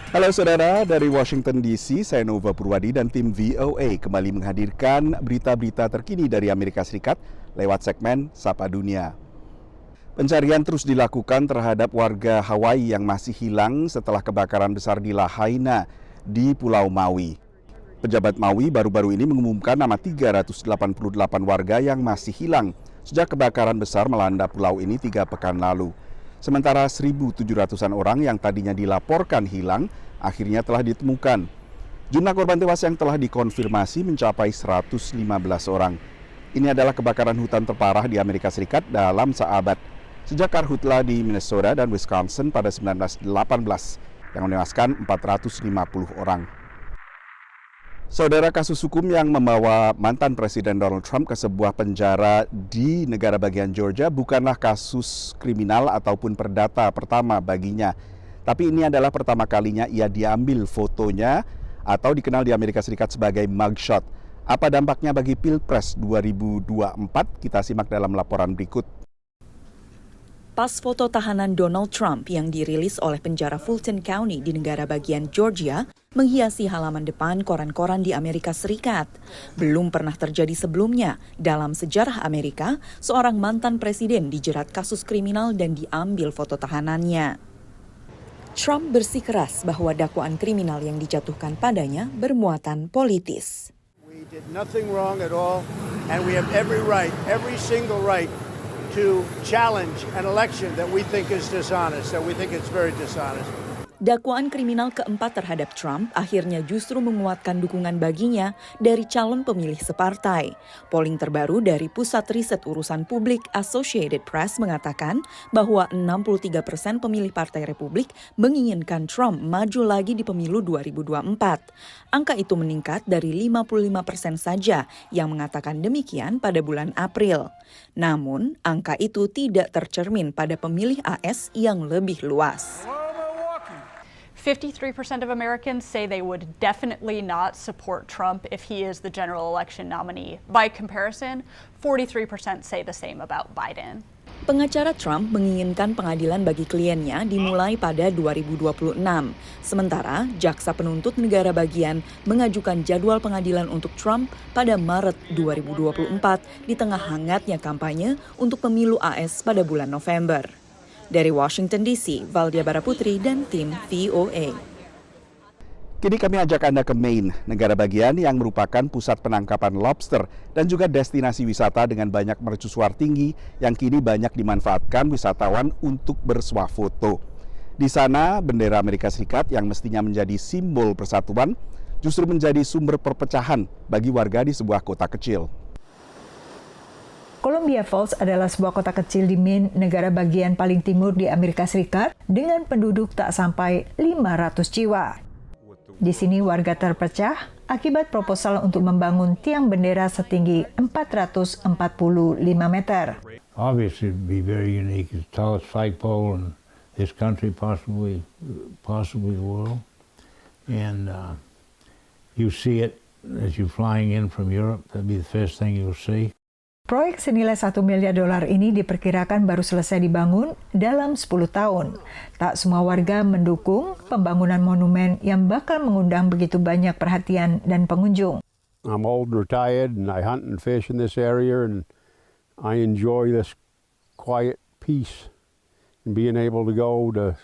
Halo saudara, dari Washington DC, saya Nova Purwadi dan tim VOA kembali menghadirkan berita-berita terkini dari Amerika Serikat lewat segmen Sapa Dunia. Pencarian terus dilakukan terhadap warga Hawaii yang masih hilang setelah kebakaran besar di Lahaina di Pulau Maui. Pejabat Maui baru-baru ini mengumumkan nama 388 warga yang masih hilang sejak kebakaran besar melanda pulau ini 3 pekan lalu. Sementara 1.700-an orang yang tadinya dilaporkan hilang, akhirnya telah ditemukan. Jumlah korban tewas yang telah dikonfirmasi mencapai 115 orang. Ini adalah kebakaran hutan terparah di Amerika Serikat dalam seabad, sejak karhutla di Minnesota dan Wisconsin pada 1918, yang menewaskan 450 orang. Saudara, kasus hukum yang membawa mantan Presiden Donald Trump ke sebuah penjara di negara bagian Georgia bukanlah kasus kriminal ataupun perdata pertama baginya. Tapi ini adalah pertama kalinya ia diambil fotonya atau dikenal di Amerika Serikat sebagai mugshot. Apa dampaknya bagi Pilpres 2024? Kita simak dalam laporan berikut. Pas foto tahanan Donald Trump yang dirilis oleh penjara Fulton County di negara bagian Georgia menghiasi halaman depan koran-koran di Amerika Serikat. Belum pernah terjadi sebelumnya dalam sejarah Amerika, seorang mantan presiden dijerat kasus kriminal dan diambil foto tahanannya. Trump bersikeras bahwa dakwaan kriminal yang dijatuhkan padanya bermuatan politis. We did nothing wrong at all, and we have every right, every single right to challenge an election that we think is dishonest, that we think it's very dishonest. Dakwaan kriminal keempat terhadap Trump akhirnya justru menguatkan dukungan baginya dari calon pemilih separtai. Polling terbaru dari Pusat Riset Urusan Publik Associated Press mengatakan bahwa 63% pemilih Partai Republik menginginkan Trump maju lagi di pemilu 2024. Angka itu meningkat dari 55% saja yang mengatakan demikian pada bulan April. Namun, angka itu tidak tercermin pada pemilih AS yang lebih luas. 53% of Americans say they would definitely not support Trump if he is the general election nominee. By comparison, 43% say the same about Biden. Pengacara Trump menginginkan pengadilan bagi kliennya dimulai pada 2026. Sementara jaksa penuntut negara bagian mengajukan jadwal pengadilan untuk Trump pada Maret 2024 di tengah hangatnya kampanye untuk pemilu AS pada bulan November. Dari Washington DC, Valdia Baraputri dan tim VOA. Kini kami ajak Anda ke Maine, negara bagian yang merupakan pusat penangkapan lobster dan juga destinasi wisata dengan banyak mercusuar tinggi yang kini banyak dimanfaatkan wisatawan untuk bersuah foto. Di sana, bendera Amerika Serikat yang mestinya menjadi simbol persatuan justru menjadi sumber perpecahan bagi warga di sebuah kota kecil. Columbia Falls adalah sebuah kota kecil di Maine, negara bagian paling timur di Amerika Serikat, dengan penduduk tak sampai 500 jiwa. Di sini warga terpecah akibat proposal untuk membangun tiang bendera setinggi 445 meter. Obviously, it'd be very unique. It's the tallest flagpole in this country, possibly the world. And you see it as you're flying in from Europe. That'd be the first thing you'll see. Proyek senilai $1 miliar ini diperkirakan baru selesai dibangun dalam 10 tahun. Tak semua warga mendukung pembangunan monumen yang bakal mengundang begitu banyak perhatian dan pengunjung. I'm old and retired and I hunt and fish in this area and I enjoy this quiet peace and being able to go to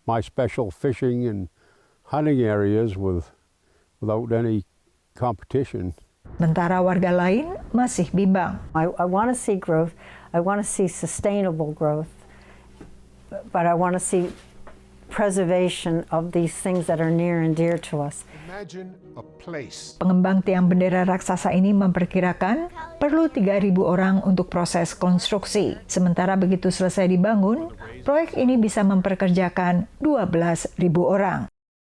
my special fishing and hunting areas without any competition. Sementara warga lain masih bimbang. I want to see growth. I want to see sustainable growth. But I want to see preservation of these things that are near and dear to us. Imagine a place. Pengembang tiang bendera raksasa ini memperkirakan perlu 3.000 orang untuk proses konstruksi. Sementara begitu selesai dibangun, proyek ini bisa memperkerjakan 12.000 orang.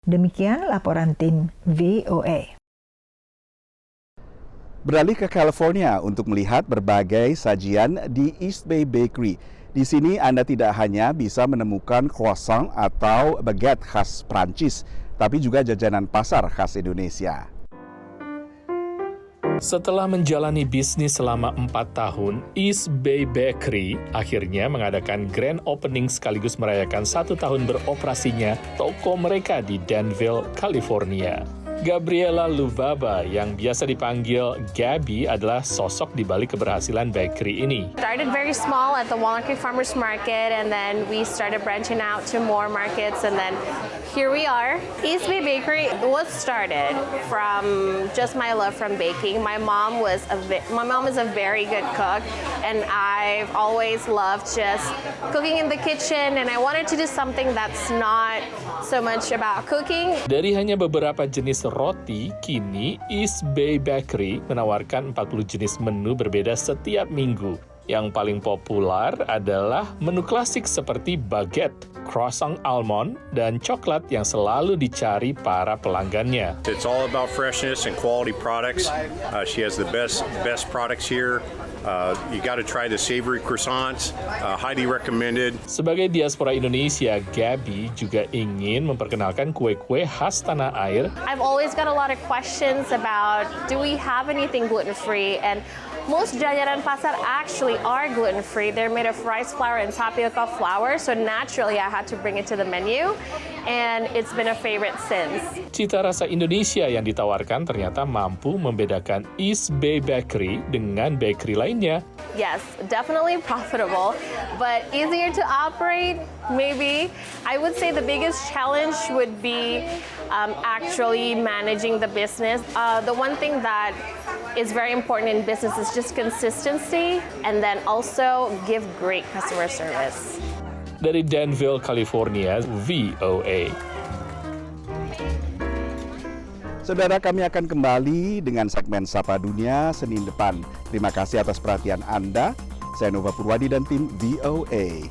Demikian laporan tim VOA. Beralih ke California untuk melihat berbagai sajian di East Bay Bakery. Di sini Anda tidak hanya bisa menemukan croissant atau baguette khas Prancis, tapi juga jajanan pasar khas Indonesia. Setelah menjalani bisnis selama 4 tahun, East Bay Bakery akhirnya mengadakan grand opening sekaligus merayakan 1 tahun beroperasinya toko mereka di Danville, California. Gabriela Lubaba, yang biasa dipanggil Gabby, adalah sosok di balik keberhasilan bakery ini. Started very small at the Walnut Creek Farmers Market, and then we started branching out to more markets, and then here we are. East Bay Bakery was started from just my love from baking. My mom is a very good cook, and I've always loved just cooking in the kitchen, and I wanted to do something that's not so much about cooking. Dari hanya beberapa jenis roti, kini East Bay Bakery menawarkan 40 jenis menu berbeda setiap minggu. Yang paling populer adalah menu klasik seperti baguette, croissant almond, dan coklat yang selalu dicari para pelanggannya. It's all about freshness and quality products. She has the best products here. You got to try the savory croissants. Highly recommended. Sebagai diaspora Indonesia, Gabby juga ingin memperkenalkan kue-kue khas tanah air. I've always got a lot of questions about, do we have anything gluten-free? And most jajanan pasar actually are gluten-free. They're made of rice flour and tapioca flour, so naturally I had to bring it to the menu, and it's been a favorite since. Cita rasa Indonesia yang ditawarkan ternyata mampu membedakan East Bay Bakery dengan bakery lainnya. Yes, definitely profitable, but easier to operate, maybe. I would say the biggest challenge would be actually managing the business. The one thing that is very important in business is just consistency, and then also give great customer service. Dari Danville, California, VOA. Saudara, kami akan kembali dengan segmen Sapa Dunia Senin depan. Terima kasih atas perhatian Anda. Saya Nova Purwadi dan tim VOA.